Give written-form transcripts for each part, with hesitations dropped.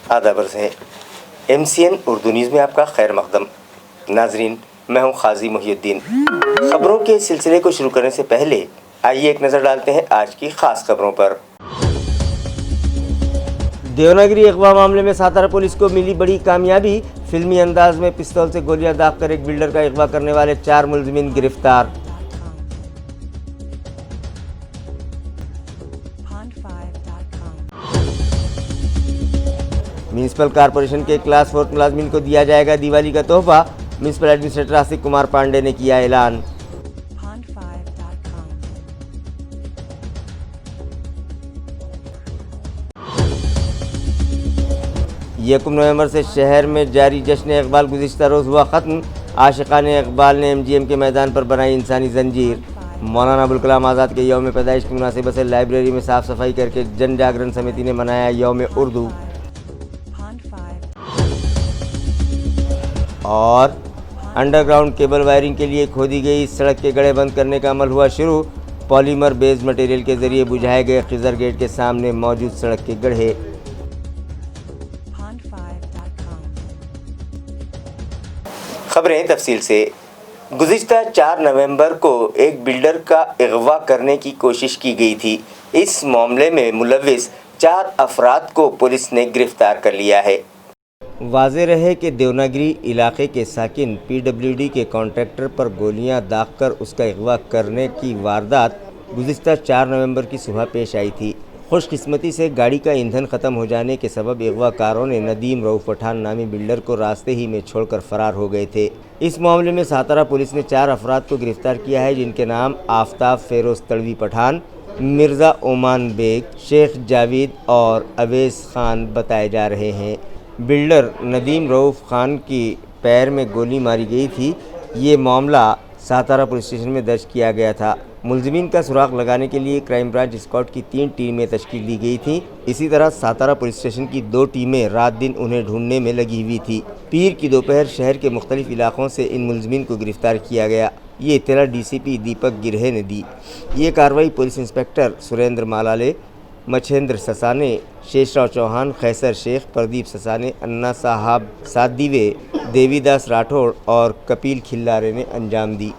आदाब अर्ज़ है। MCN उर्दू न्यूज़ में आपका खैर मक़दम। नाजरीन, मैं हूँ क़ाज़ी मुहिउद्दीन। ख़बरों के सिलसिले को शुरू करने से पहले आइए एक नज़र डालते हैं आज की ख़ास खबरों पर। देवनागरी अगवा मामले में सातारा पुलिस को मिली बड़ी कामयाबी। फिल्मी अंदाज में पिस्तौल से गोलियां दागकर एक बिल्डर का अगवा करने वाले 4 मुलज़िमीन गिरफ्तार। म्यूनिसिपल कॉरपोरेशन के क्लास 4 मुलाजमीन को दिया जाएगा दिवाली का तोहफा। म्यूनिसिपल एडमिनिस्ट्रेटर आसिफ कुमार पांडे ने किया ऐलान। यकम नवंबर से शहर में जारी जश्न इकबाल गुज़िश्ता रोज़ हुआ ख़त्म। आशिक़ान इकबाल ने MGM के मैदान पर बनाई इंसानी जंजीर। मौलाना अबुल कलाम आज़ाद के यौम पैदाइश की मुनासिबत से लाइब्रेरी में साफ़ सफाई करके जन जागरण समिति ने मनाया यौम उर्दू। और अंडरग्राउंड केबल वायरिंग के लिए खोदी गई सड़क के गड्ढे बंद करने का अमल हुआ शुरू। पॉलीमर बेस्ड मटेरियल के जरिए बुझाए गए खिजर गेट के सामने मौजूद सड़क के गड्ढे। खबरें तफसील से। गुज़िश्ता 4 नवंबर को एक बिल्डर का अगवा करने की कोशिश की गई थी। इस मामले में मुलव्विस 4 अफराद को पुलिस ने गिरफ्तार कर लिया है। वाज़ेह रहे कि देवनागरी इलाके के साकिन PWD के कॉन्ट्रैक्टर पर गोलियां दागकर उसका अगवा करने की वारदात गुज़िश्ता 4 नवंबर की सुबह पेश आई थी। खुशकिस्मती से गाड़ी का ईंधन ख़त्म हो जाने के सबब अगवाकारों ने नदीम रऊफ़ पठान नामी बिल्डर को रास्ते ही में छोड़कर फ़रार हो गए थे। इस मामले में सातारा पुलिस ने 4 अफराद को गिरफ़्तार किया है, जिनके नाम आफ़ताब फ़ेरोज़ तड़वी पठान, मिर्ज़ा ओमान बेग, शेख जावेद और अवैस ख़ान बताए जा रहे हैं। बिल्डर नदीम रऊफ़ ख़ान की पैर में गोली मारी गई थी। ये मामला सातारा पुलिस स्टेशन में दर्ज किया गया था। मुलज़िमीन का सुराग लगाने के लिए क्राइम ब्रांच स्क्वाड की 3 टीमें तश्कील दी गई थी। इसी तरह सातारा पुलिस स्टेशन की 2 टीमें रात दिन उन्हें ढूंढने में लगी हुई थी। पीर की दोपहर शहर के मुख्तलिफ इलाकों से इन मुलज़िमीन को गिरफ़्तार किया गया। ये इत्तला DCP दीपक गिरहे ने दी। ये कार्रवाई पुलिस इंस्पेक्टर सुरेंद्र मालाले, मछेंद्र ससाने, शेषराव चौहान, खैसर शेख, प्रदीप ससाने, अन्ना साहब सादिवे, देवीदास राठौड़ और कपिल खिल्लारे ने अंजाम दी।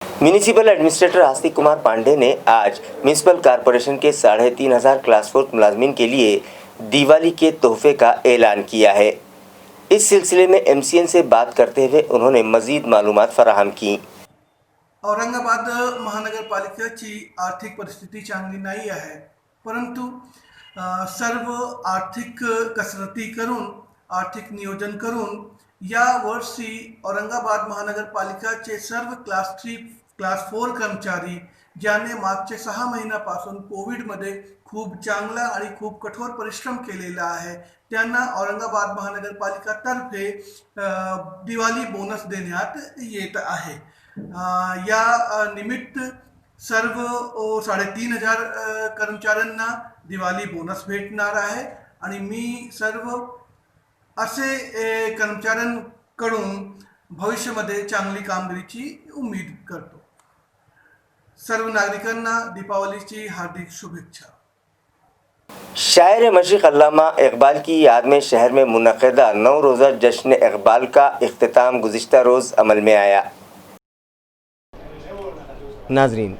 म्यूनिसिपल एडमिनिस्ट्रेटर आसिफ कुमार पांडे ने आज म्यूनिसिपल कॉरपोरेशन के 3500 क्लास 4 मुलाजमीन के लिए दिवाली के तोहफे का ऐलान किया है। इस सिलसिले में MCN से बात करते हुए उन्होंने मज़ीद मालूमात फराहम की। औरंगाबाद महानगरपालिकेची आर्थिक परिस्थिती चांगली नाही आहे, परंतु सर्व आर्थिक कसरती करून आर्थिक नियोजन करून या वर्षी औरंगाबाद महानगरपालिकाचे सर्व क्लास 4 कर्मचारी ज्याने मागच्या 6 महिन्यापासून कोविडमध्ये खूप चांगला आणि खूप कठोर परिश्रम केलेला आहे, त्यांना औरंगाबाद महानगरपालिकातर्फे दिवाळी बोनस देण्यात येत आहे। या निमित्त सर्व 3500 कर्मचाऱ्यांना दिवाळी बोनस भेटणार आहे आणि मी सर्व असे कर्मचाऱ्यांकडून भविष्यामध्ये चांगली कामगिरीची उम्मीद करतो। सर्व नागरिकांना दीपावलीची हार्दिक शुभेच्छा। शायर मशरिक़ अल्लामा इकबाल की याद में शहर में मुनक़िदा 9 रोज़ा जश्न इकबाल का इख्तिताम गुज़िश्ता रोज़ अमल में आया। नाजरीन,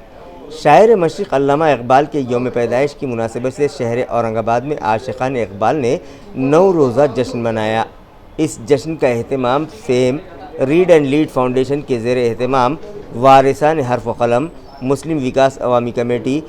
शायर मशरिक़ अल्लामा इकबाल के यौम पैदाइश की मुनासिबत से शहर औरंगाबाद में आशिक़ान इकबाल ने 9 रोज़ा जश्न मनाया। इस जश्न का एहतमाम fame read and lead foundation के ज़ेर एहतमाम वारिसान हर्फ क़लम, मुस्लिम विकास अवामी कमेटी,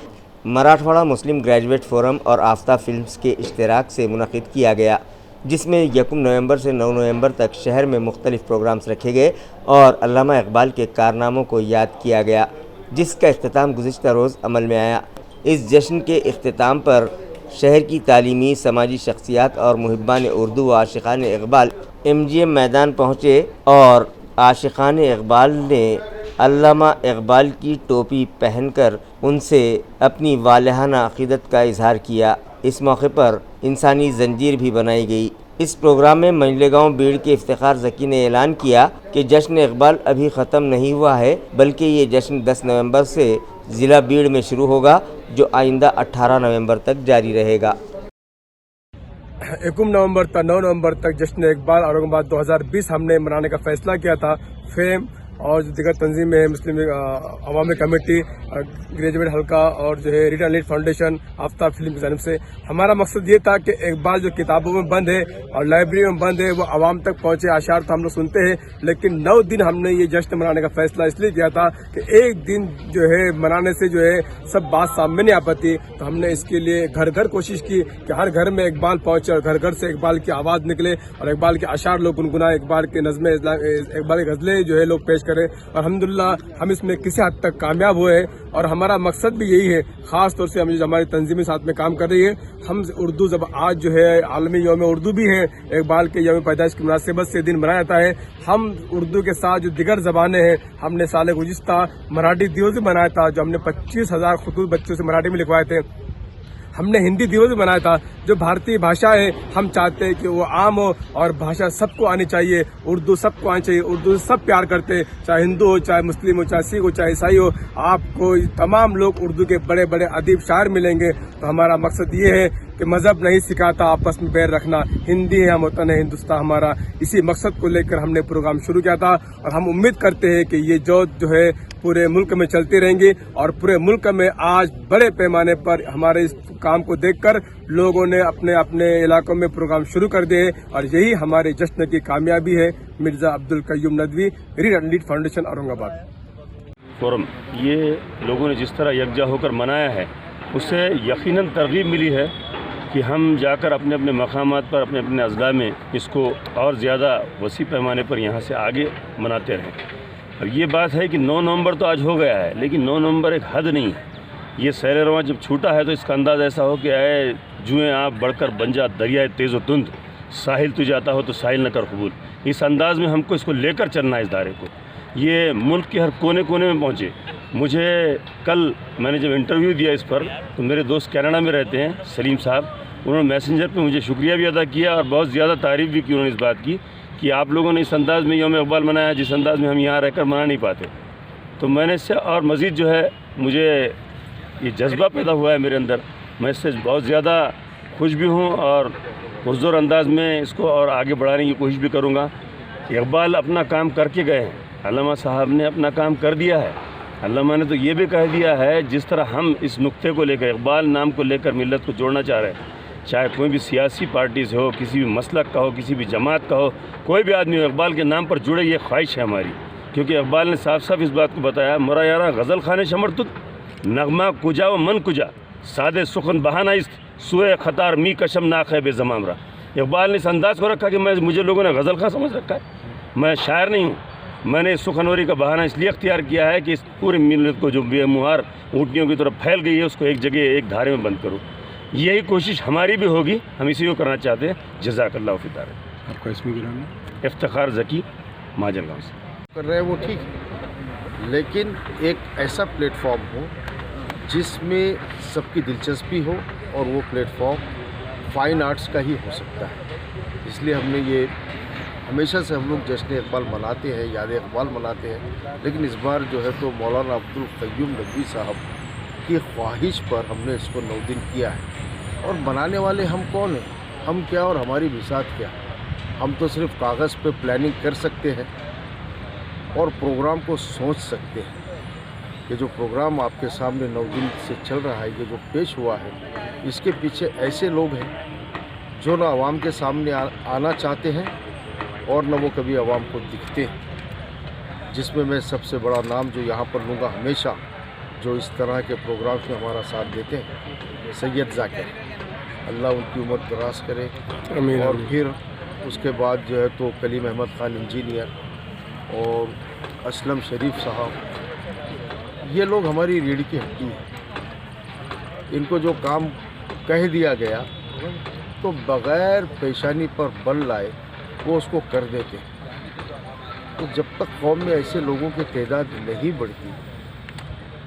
मराठवाड़ा मुस्लिम ग्रेजुएट फोरम और आफ्ताब फिल्म्स के इश्तराक से मुनक़िद किया गया, जिसमें 1 नवंबर से 9 नवंबर तक शहर में मुख्तलिफ़ प्रोग्राम्स रखे गए और अल्लामा इकबाल के कारनामों को याद किया गया, जिसका इख्तिताम गुज़िश्ता रोज़ अमल में आया। इस जश्न के इख्तिताम पर शहर की तालीमी समाजी शख्सियात और मुहिब्बान उर्दू व आशिक़ान इकबाल MGM मैदान पहुँचे और आशिक़ान इकबाल ने अल्लामा इकबाल की टोपी पहनकर उनसे अपनी वालहाना अक़ीदत का इजहार किया। इस मौके पर इंसानी जंजीर भी बनाई गई। इस प्रोग्राम में मंजलेगांव बीड़ के इफ्तिखार ज़की ने ऐलान किया कि जश्न इकबाल अभी ख़त्म नहीं हुआ है, बल्कि ये जश्न 10 नवंबर से ज़िला बीड़ में शुरू होगा, जो आइंदा 18 नवंबर तक जारी रहेगा। 1 नवंबर तक 9 नवंबर तक जश्न इकबाल औरंगाबाद 2020 हमने मनाने का फैसला किया था। फेम और जो दिगर तंजीमें हैं, मुस्लिम अवामी कमेटी, ग्रेजुएट हल्का और जो है read and lead foundation, Aftab film की जानिब से हमारा मकसद ये था कि इकबाल जो किताबों में बंद है और लाइब्रेरी में बंद है वो आवाम तक पहुंचे। आशार तो हम लोग सुनते हैं, लेकिन 9 दिन हमने ये जश्न मनाने का फैसला इसलिए किया था कि एक दिन जो है मनाने से जो है सब बात सामने नहीं आ पाती। तो हमने इसके लिए घर घर कोशिश की कि हर घर में इकबाल पहुंचे और घर घर से इकबाल की आवाज़ निकले और इकबाल के अशार लोग गुनगुनाए, इकबाल के नज़्में, इकबाल की गज़लें जो है लोग पेश करें। और अल्हम्दुलिल्लाह हम इसमें किसी हद तक कामयाब हुए और हमारा मकसद भी यही है। ख़ास तौर से हम जो हमारी तंजीमें साथ में काम कर रही है, हम उर्दू जब आज जो है आलमी यौम उर्दू भी है, इकबाल के यौम पैदाइश की मुनासिबत से दिन मनाया जाता है। हम उर्दू के साथ जो दिगर ज़बानें हैं, हमने साल गुज़िश्ता मराठी दिवस भी मनाया था, जो हमने 25,000 खुतूत बच्चों से मराठी में लिखवाए थे। हमने हिंदी दिवस भी बनाया था। जो भारतीय भाषा है, हम चाहते हैं कि वो आम हो और भाषा सबको आनी चाहिए, उर्दू सबको आनी चाहिए। उर्दू सब प्यार करते हैं, चाहे हिंदू हो, चाहे मुस्लिम हो, चाहे सिख हो, चाहे ईसाई हो। आपको तमाम लोग उर्दू के बड़े बड़े अदीब शायर मिलेंगे। तो हमारा मकसद ये है कि मजहब नहीं सिखाता आपस में बैर रखना, हिंदी है हम वतन है हिंदुस्तान हमारा। इसी मकसद को लेकर हमने प्रोग्राम शुरू किया था और हम उम्मीद करते हैं कि ये जो है पूरे मुल्क में चलती रहेंगी और पूरे मुल्क में आज बड़े पैमाने पर हमारे इस काम को देखकर लोगों ने अपने अपने इलाकों में प्रोग्राम शुरू कर दिए और यही हमारे जश्न की कामयाबी है। Mirza Abdul Qayyum Nadvi, read and lead foundation, Aurangabad. Forum ये लोगों ने जिस तरह यकजा होकर मनाया है, उससे यकीनन तरगीब मिली है कि हम जाकर अपने अपने मकामात पर, अपने अपने अज़ला में इसको और ज़्यादा वसी पैमाने पर यहाँ से आगे मनाते रहें। और ये बात है कि 9 नवंबर तो आज हो गया है, लेकिन 9 नवंबर एक हद नहीं है। ये सैर रवां जब छूटा है तो इसका अंदाज़ ऐसा हो कि आए जुएँ आप बढ़कर बन जा दरियाए तेज़ व तुंद, साहिल तू जाता हो तो साहिल न कर कबूल। इस अंदाज़ में हमको इसको लेकर चलना है, इस दायरे को। ये मुल्क के हर कोने कोने में पहुँचे। मुझे कल मैंने जब इंटरव्यू दिया इस पर, तो मेरे दोस्त कनाडा में रहते हैं, सलीम साहब, उन्होंने मैसेंजर पे मुझे शुक्रिया भी अदा किया और बहुत ज़्यादा तारीफ़ भी की उन्होंने इस बात की कि आप लोगों ने इस अंदाज़ में यौम इकबाल मनाया जिस अंदाज़ में हम यहाँ रहकर मना नहीं पाते। तो मैंने इससे और मज़ीद जो है मुझे ये जज्बा पैदा हुआ है मेरे अंदर। मैं इससे बहुत ज़्यादा खुश भी हूँ और पुरज़ोर अंदाज़ में इसको और आगे बढ़ाने की कोशिश भी करूँगा। इकबाल अपना काम करके गए हैं, अल्लामा साहब ने अपना काम कर दिया है। अल्लामा ने तो ये भी कह दिया है, जिस तरह हम इस नुक्ते को लेकर, इकबाल नाम को लेकर मिल्लत को जोड़ना चाह रहे हैं, चाहे कोई भी सियासी पार्टीज़ हो, किसी भी मसलक का हो, किसी भी जमात का हो, कोई भी आदमी इकबाल के नाम पर जुड़े, ये ख्वाहिश है हमारी। क्योंकि इकबाल ने साफ साफ इस बात को बताया, मोरा यारा गज़ल खाने शमरतुत नगमा कुजा व मन कुजा सादे सुखन बहाना इस सुए ख़तार मी कशम नाख़े बेज़मामरा। इकबाल ने इस अंदाज़ को रखा कि मुझे लोगों ने गज़ल खां समझ रखा है, मैं शायर नहीं हूँ। मैंने सुखनवरी का बहाना इसलिए अख्तियार किया है कि इस पूरी मिल्लत को जो बेमुहार ऊँटनियों की तरफ फैल गई है, उसको एक जगह एक धारे में बंद करूँ। यही कोशिश हमारी भी होगी, हम इसी को करना चाहते हैं। जज़ाकल्लाहु फ़िदार। आपका इसमें गिराना इफ्तिखार ज़की माजलगांव से कर रहे हैं वो ठीक है, लेकिन एक ऐसा प्लेटफॉर्म हो जिसमें सबकी दिलचस्पी हो और वो प्लेटफॉर्म फाइन आर्ट्स का ही हो सकता है। इसलिए हमने ये हमेशा से हम लोग जश्न इकबाल मनाते हैं, याद इकबाल मनाते हैं, लेकिन इस बार जो है तो मौलाना अब्दुल कय्यूम नदवी साहब की ख्वाहिश पर हमने इसको 9 दिन किया है। और बनाने वाले हम कौन हैं, हम क्या और हमारी बिसात क्या। हम तो सिर्फ कागज़ पे प्लानिंग कर सकते हैं और प्रोग्राम को सोच सकते हैं। ये जो प्रोग्राम आपके सामने 9 दिन से चल रहा है, ये जो पेश हुआ है, इसके पीछे ऐसे लोग हैं जो ना आवाम के सामने आना चाहते हैं और न वो कभी आवाम को दिखते हैं। जिसमें मैं सबसे बड़ा नाम जो यहाँ पर लूँगा हमेशा, जो इस तरह के प्रोग्राम्स में हमारा साथ देते हैं, सैयद ज़ाकिर, अल्लाह उनकी उम्र दराज करे। आमीन। और फिर उसके बाद जो है तो कलीम अहमद ख़ान इंजीनियर और असलम शरीफ साहब, ये लोग हमारी रीढ़ की हड्डी हैं। इनको जो काम कह दिया गया तो बग़ैर पेशानी पर बल लाए वो उसको कर देते। तो जब तक कौम में ऐसे लोगों की तादाद नहीं बढ़ती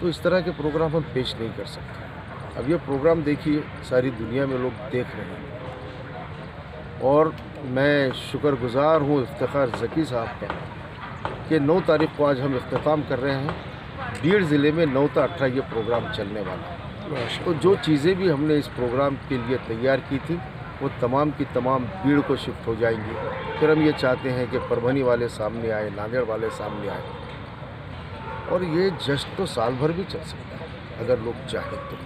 तो इस तरह के प्रोग्राम हम पेश नहीं कर सकते। अब ये प्रोग्राम देखिए, सारी दुनिया में लोग देख रहे हैं और मैं शुक्रगुज़ार हूँ इफ्तिखार ज़की साहब का कि 9 तारीख़ को आज हम इख्तिताम कर रहे हैं। बीड़ ज़िले में 9 से 18 ये प्रोग्राम चलने वाला है। तो जो चीज़ें भी हमने इस प्रोग्राम के लिए तैयार की थी वो तमाम की तमाम भीड़ को शिफ्ट हो जाएंगी। फिर हम ये चाहते हैं कि परभनी वाले सामने आए, नांदेड़ वाले सामने आए, और ये जश्न तो साल भर भी चल सकता है अगर लोग चाहें तो।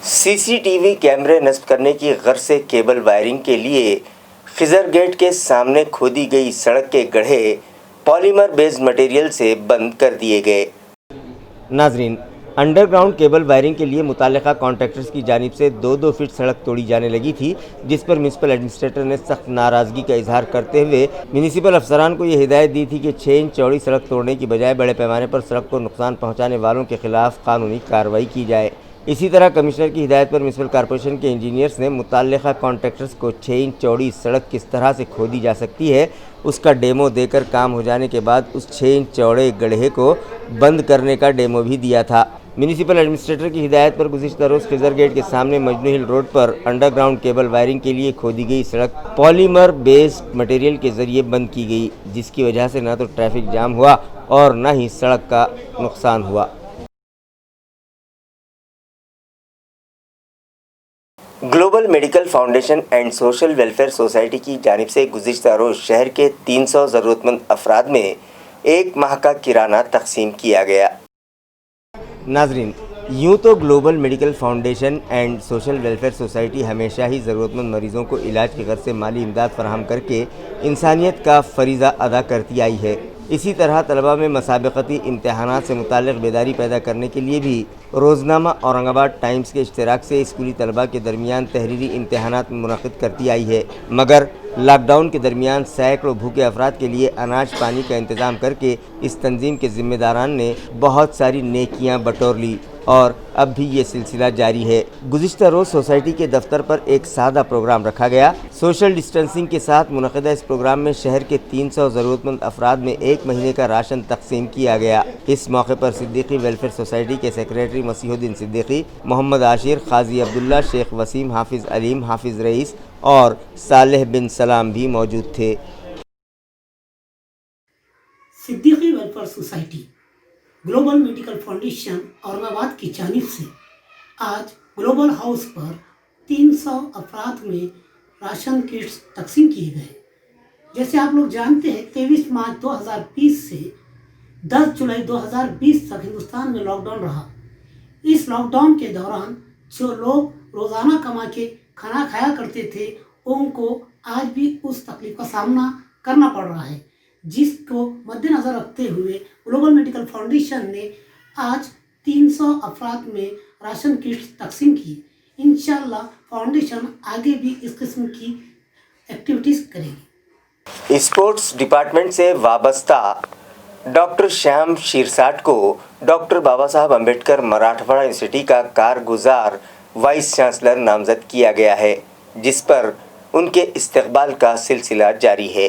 सीसीटीवी कैमरे नस्ब करने की गर्ज से केबल वायरिंग के लिए खिजर गेट के सामने खोदी गई सड़क के गड्ढे पॉलीमर बेस्ड मटेरियल से बंद कर दिए गए। नाजरीन, अंडरग्राउंड केबल वायरिंग के लिए मुताल्लिका कॉन्ट्रैक्टर्स की जानिब से 2-2 फीट सड़क तोड़ी जाने लगी थी, जिस पर म्यूनसिपल एडमिनिस्ट्रेटर ने सख्त नाराज़गी का इजहार करते हुए म्यूनसिपल अफसरान को यह हिदायत दी थी कि 6 इंच चौड़ी सड़क तोड़ने की बजाय बड़े पैमाने पर सड़क को नुकसान पहुँचाने वालों के खिलाफ कानूनी कार्रवाई की जाए। इसी तरह कमिश्नर की हिदायत पर म्यूनसिपल कॉर्पोरेशन के इंजीनियर्स ने मुताल्लिका कॉन्ट्रैक्टर्स को 6 इंच चौड़ी सड़क किस तरह से खोदी जा सकती है उसका डेमो देकर काम हो जाने के बाद उस 6 इंच चौड़े गड्ढे को बंद करने का डेमो भी दिया था। म्यूनसिपल एडमिनिस्ट्रेटर की हिदायत पर गुज़िश्ता रोज़ खिजर गेट के सामने मजनू हिल रोड पर अंडरग्राउंड केबल वायरिंग के लिए खोदी गई सड़क पॉलीमर बेस्ड मटेरियल के ज़रिए बंद की गई, जिसकी वजह से न तो ट्रैफिक जाम हुआ और न ही सड़क का नुकसान हुआ। Global medical foundation and social welfare society की जानिब से गुज़िश्ता रोज़ शहर के 300 ज़रूरतमंद अफराद में 1 माह का किराना तकसीम किया गया। नाजरीन, यूँ तो global medical foundation and social welfare society हमेशा ही ज़रूरतमंद मरीज़ों को इलाज के गर्ज से माली इमदाद फराहम करके इंसानियत का फ़रीज़ा अदा करती आई है। इसी तरह तलबा में मसाबक़ती इम्तहानात से मुताल्लिक़ बेदारी पैदा करने के लिए भी रोज़नामा औरंगाबाद टाइम्स के इश्तराक से स्कूली तलबा के दरमियान तहरीरी इम्तहानात मुनक़िद करती आई है, मगर लॉकडाउन के दरमियान सैकड़ों भूखे अफराद के लिए अनाज पानी का इंतज़ाम करके इस तंजीम के ज़िम्मेदारान ने बहुत सारी नेकियां बटोर ली और अब भी ये सिलसिला जारी है। गुज़िश्ता रोज़ सोसाइटी के दफ्तर पर एक सादा प्रोग्राम रखा गया। सोशल डिस्टेंसिंग के साथ मुनक़िदा इस प्रोग्राम में शहर के 300 ज़रूरतमंद अफराद में 1 महीने का राशन तकसीम किया गया। इस मौके पर सिद्दीकी वेलफेयर सोसाइटी के सेक्रेटरी मसीहुद्दीन सिद्दीकी, मोहम्मद आशिर, क़ाज़ी अब्दुल्ला, शेख वसीम, हाफिज़ अलीम, हाफिज़ रईस और सालेह बिन सलाम भी मौजूद थे। Siddiqui welfare society global medical foundation Aurangabad की जानिब से आज ग्लोबल हाउस पर 300 अफराद में राशन किट्स तकसीम किए गए। जैसे आप लोग जानते हैं 23 मार्च 2020 से 10 जुलाई 2020 तक हिंदुस्तान में लॉकडाउन रहा। इस लॉकडाउन के दौरान जो लोग रोज़ाना कमा के खाना खाया करते थे उनको आज भी उस तकलीफ का सामना करना पड़ रहा है, जिसको मद्देनज़र रखते हुए ग्लोबल मेडिकल फाउंडेशन ने आज 300 अफराद में राशन किट्स तकसीम की। इंशाअल्लाह फाउंडेशन आगे भी इस किस्म की एक्टिविटीज़ करेगी। स्पोर्ट्स डिपार्टमेंट से वाबस्ता डॉक्टर श्याम शिरसाट को डॉक्टर बाबा साहब अम्बेडकर मराठवाड़ा यूनिवर्सिटी का कारगुजार वाइस चांसलर नामजद किया गया है, जिस पर उनके इस्तकबाल का सिलसिला जारी है।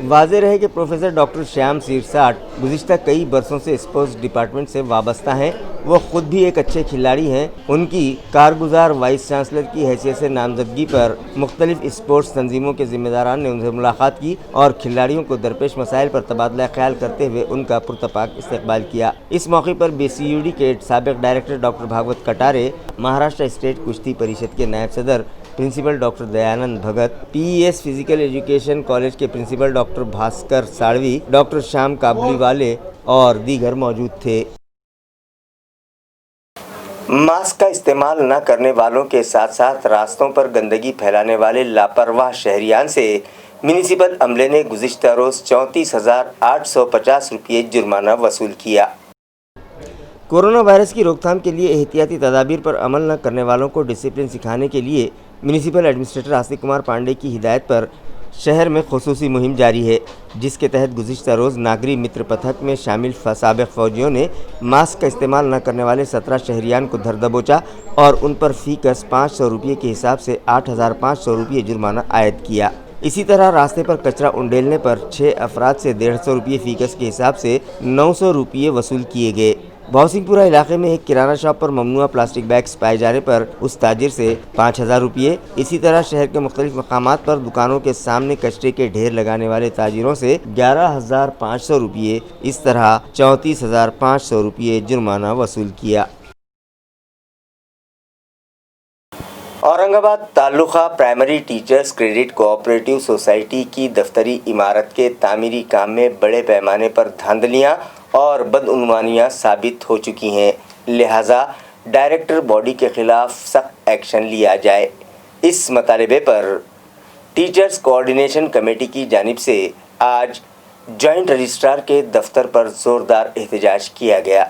वाज़ेह रहे कि प्रोफेसर डॉक्टर श्याम शिरसाट गुज़िश्ता कई बरसों से स्पोर्ट्स डिपार्टमेंट से वाबस्ता हैं। वो ख़ुद भी एक अच्छे खिलाड़ी हैं। उनकी कारगुजार वाइस चांसलर की हैसियत से नामजदगी पर मुख्तलिफ स्पोर्ट्स तंजीमों के ज़िम्मेदारान ने उनसे मुलाकात की और खिलाड़ियों को दरपेश मसाइल पर तबादला ख्याल करते हुए उनका पुरतपाक इस्तकबाल किया। इस मौके पर BCUD के साबिक़ director doctor Bhagwat Katare, Maharashtra state कुश्ती परिषद के नायब सदर principal doctor Dayanand Bhagat, PES physical education college के principal doctor Bhaskar Sadvi, doctor Shyam Kabliwale और दीगर मौजूद थे। मास्क का इस्तेमाल न करने वालों के साथ साथ रास्तों पर गंदगी फैलाने वाले लापरवाह शहरियान से म्यूनिसिपल अमले ने गुज़िश्ता रोज़ 34,850 रुपये जुर्माना वसूल किया। कोरोना वायरस की रोकथाम के लिए एहतियाती तदाबीर पर अमल न करने वालों को डिसिप्लिन सिखाने के लिए म्यूनिसिपल एडमिनिस्ट्रेटर आस्तिक कुमार पांडे की हिदायत पर शहर में खुसूसी मुहिम जारी है, जिसके तहत गुज़िश्ता रोज़ नागरी मित्र पथक में शामिल साबिक़ फ़ौजियों ने मास्क का इस्तेमाल न करने वाले 17 शहरियान को धर दबोचा और उन पर फ़ीकस 500 रुपये के हिसाब से 8,500 रुपये जुर्माना आयद किया। इसी तरह रास्ते पर कचरा उंडेलने पर 6 अफराद से 150 रुपये फ़ीकस के हिसाब से 900 रुपये वसूल किए गए। बहुसिंहपुरा इलाके में एक किराना शॉप पर ममनुआ प्लास्टिक बैग्स पाए जाने पर उस ताजिर से 5,000 रुपये, इसी तरह शहर के मुख्तलिफ मकामात पर दुकानों के सामने कचरे के ढेर लगाने वाले ताजिरों से 11,500 रुपये, इस तरह 34,500 रुपये जुर्माना वसूल किया। Aurangabad taluka primary teachers credit cooperative society की दफ्तरी इमारत के तामीरी काम में बड़े पैमाने पर धांधलियां और बदउनवानियां साबित हो चुकी हैं, लिहाजा डायरेक्टर बॉडी के खिलाफ सख्त एक्शन लिया जाए। इस मतालबे पर टीचर्स कोऑर्डिनेशन कमेटी की जानिब से आज जॉइंट रजिस्ट्रार के दफ्तर पर ज़ोरदार एहतजाज किया गया।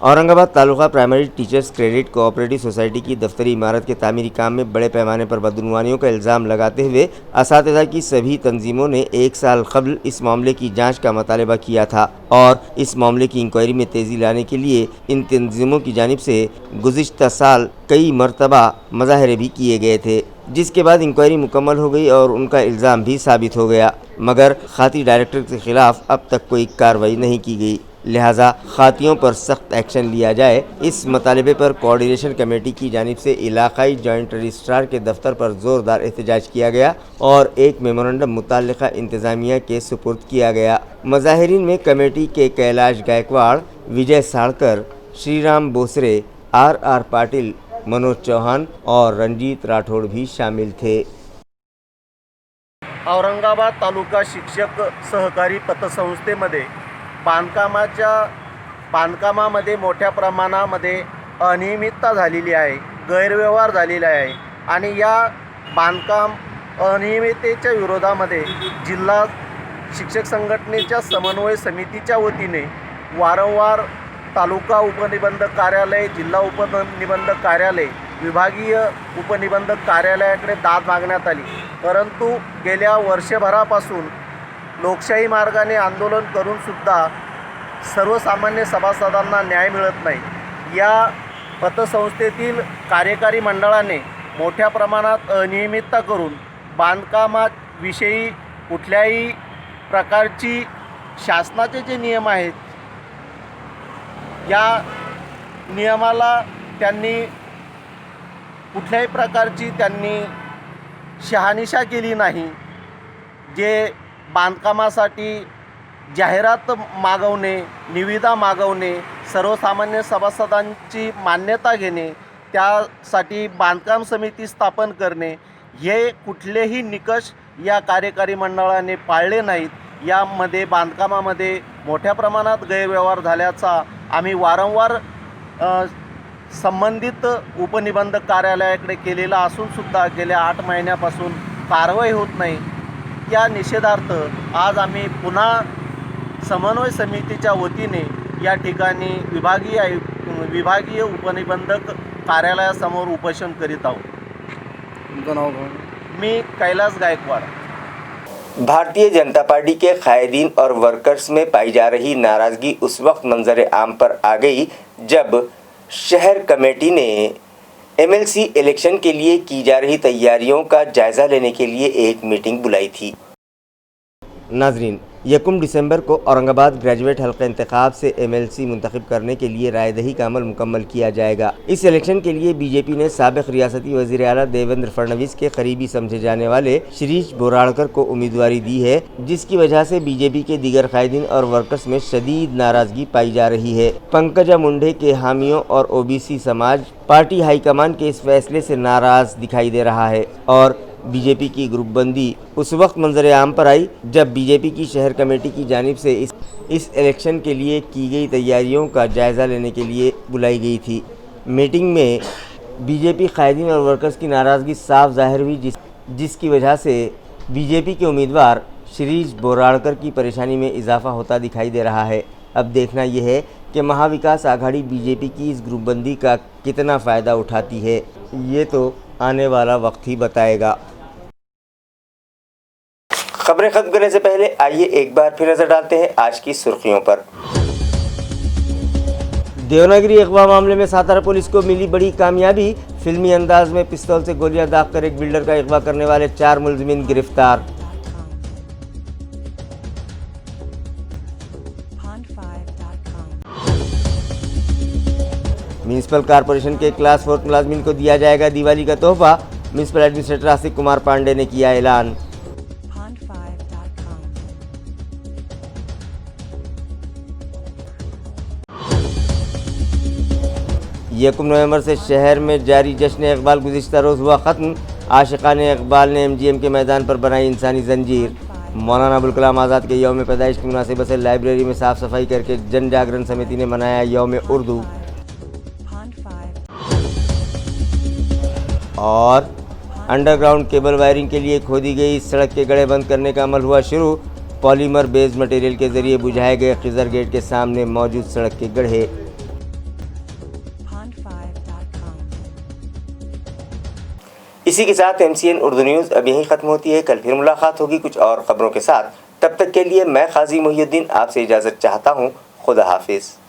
Aurangabad taluka primary teachers credit cooperative society की दफ्तरी इमारत के तामीरी काम में बड़े पैमाने पर बदउनवानियों का इल्ज़ाम लगाते हुए असातिज़ा की सभी तंजीमों ने 1 साल कबल इस मामले की जांच का मुतालबा किया था और इस मामले की इंक्वायरी में तेज़ी लाने के लिए इन तंजीमों की जानिब से गुज़िश्ता साल कई मरतबा मुज़ाहरे भी किए गए थे, जिसके बाद इंक्वायरी मुकम्मल हो गई और उनका इल्ज़ाम भी साबित हो गया, मगर खाती डायरेक्टर के ख़िलाफ़ अब तक कोई कार्रवाई नहीं की गई, लिहाजा खातियों पर सख्त एक्शन लिया जाए। इस मुतालबे पर कोऑर्डिनेशन कमेटी की जानिब से इलाकाई जॉइंट रजिस्ट्रार के दफ्तर पर ज़ोरदार एहतजाज किया गया और एक मेमोरेंडम मुताल्लिक़ा इंतज़ामिया के सुपुर्द किया गया। मुज़ाहिरीन में कमेटी के कैलाश गायकवाड़, विजय साड़कर, श्रीराम बोसरे, R पाटिल, मनोज चौहान और रंजीत राठौड़ भी शामिल थे। औरंगाबाद तालुका शिक्षक सहकारी पतसंस्थेमध्ये बांधकामामध्ये मोठ्या प्रमाणामध्ये अनियमितता झालेली आहे, गैरव्यवहार झालेला आहे आणि या बांधकाम अनियमिततेच्या विरोधामध्ये जिल्हा शिक्षक संघटनेच्या समन्वय समितीच्या वतीने वारंवार तालुका उपनिबंधक कार्यालय, जिल्हा उपनिबंधक कार्यालय, विभागीय उपनिबंधक कार्यालयाकडे दाद मागण्यात आली, परंतु गेल्या वर्षभरापासून लोकशाही मार्गाने आंदोलन करून सुद्धा सर्वसामान्य सभासदांना न्याय मिळत नाही। या पतसंस्थेतील कार्यकारी मंडळाने मोठ्या प्रमाणात अनियमितता करून बांधकामाविषयी कुठल्याही प्रकारची शासनाचे जे नियम आहेत या नियमाला त्यांनी कुठल्याही प्रकारची शहानिशा केली नाही। जे बांधकामासाठी जाहिरात मागवणे, निविदा मागवणे, सर्वसामान्य सभासदांची मान्यता घेणे, त्यासाठी बांधकाम समिती स्थापन करणे, हे कुठलेही निकष या कार्यकारी मंडळाने पाळले नाहीत। यामध्ये बांधकामामध्ये मोठ्या प्रमाणात गैरव्यवहार झाल्याचा आम्ही वारंवार संबंधित उपनिबंधक कार्यालयाकडे केलेला असून सुद्धा गेल्या 8 महिन्यापासून कारवाई होत नाही। या निषेधार्थ आज आम्ही पुन्हा समन्वय समितीच्या वतीने या ठिकाणी विभागीय उपनिबंधक कार्यालयासमोर उपोषण करीत आहोत। तुमचं नाव काय? मी कैलाश गायकवाड़। भारतीय जनता पार्टी के कायदीन और वर्कर्स में पाई जा रही नाराज़गी उस वक्त मंजर आम पर आ गई जब शहर कमेटी ने MLC इलेक्शन के लिए की जा रही तैयारियों का जायज़ा लेने के लिए एक मीटिंग बुलाई थी। नाजरीन, 1 दिसंबर को औरंगाबाद ग्रेजुएट हल्का इंतखाब से MLC मुंतखब करने के लिए रायदही का अमल मुकम्मल किया जाएगा। इस इलेक्शन के लिए बीजेपी ने साबिक़ रियासती वज़ीर आला देवेंद्र फडणवीस के करीबी समझे जाने वाले शिरीष बोराड़कर को उम्मीदवारी दी है, जिसकी वजह से बीजेपी के दीगर कायदीन और वर्कर्स में शदीद नाराज़गी पाई जा रही है। पंकजा मुंडे के हामियों और OBC समाज पार्टी हाईकमान के इस फैसले से नाराज़ दिखाई दे रहा है और बीजेपी की ग्रुपबंदी उस वक्त मंजर आम पर आई जब बीजेपी की शहर कमेटी की जानिब से इस इलेक्शन के लिए की गई तैयारियों का जायज़ा लेने के लिए बुलाई गई थी। मीटिंग में बीजेपी कायदीन और वर्कर्स की नाराज़गी साफ जाहिर हुई, जिसकी वजह से बीजेपी के उम्मीदवार शिरीष बोराड़कर की परेशानी में इजाफा होता दिखाई दे रहा है। अब देखना यह है कि महाविकास आघाड़ी बीजेपी की इस ग्रुपबंदी का कितना फ़ायदा उठाती है, ये तो आने वाला वक्त ही बताएगा। खबरें खत्म करने से पहले आइए एक बार फिर नजर डालते हैं आज की सुर्खियों पर। देवनागरी अगवा मामले में सातारा पुलिस को मिली बड़ी कामयाबी। फिल्मी अंदाज में पिस्तौल से गोलियां दागकर एक बिल्डर का अगवा करने वाले 4 मुलजिमीन गिरफ्तार। म्यूनिसिपल कॉरपोरेशन के क्लास 4 मुलाजमीन को दिया जाएगा दिवाली का तोहफा। म्यूनिसिपल एडमिनिस्ट्रेटर आसिफ कुमार पांडे ने किया ऐलान। 1 नवंबर से शहर में जारी जश्न इकबाल गुज़िश्ता रोज़ हुआ ख़त्म। आशिक़ान इकबाल ने MGM के मैदान पर बनाई इंसानी जंजीर। मौलाना अबुल कलाम आज़ाद के यौम पैदाइश की मुनासिबत से लाइब्रेरी में साफ़ सफाई करके जन जागरण समिति ने मनाया यौम उर्दू। और अंडरग्राउंड केबल वायरिंग के लिए खोदी गई सड़क के गड्ढे बंद करने का अमल हुआ शुरू। पॉलीमर बेस्ड मटेरियल के जरिए बुझाए गए खिजर गेट के सामने मौजूद सड़क के गड्ढे। इसी के साथ MCN उर्दू न्यूज़ अब यहीं ख़त्म होती है। कल फिर मुलाकात होगी कुछ और ख़बरों के साथ। तब तक के लिए मैं क़ाज़ी मोहिउद्दीन आपसे इजाज़त चाहता हूँ। खुदा हाफिज़।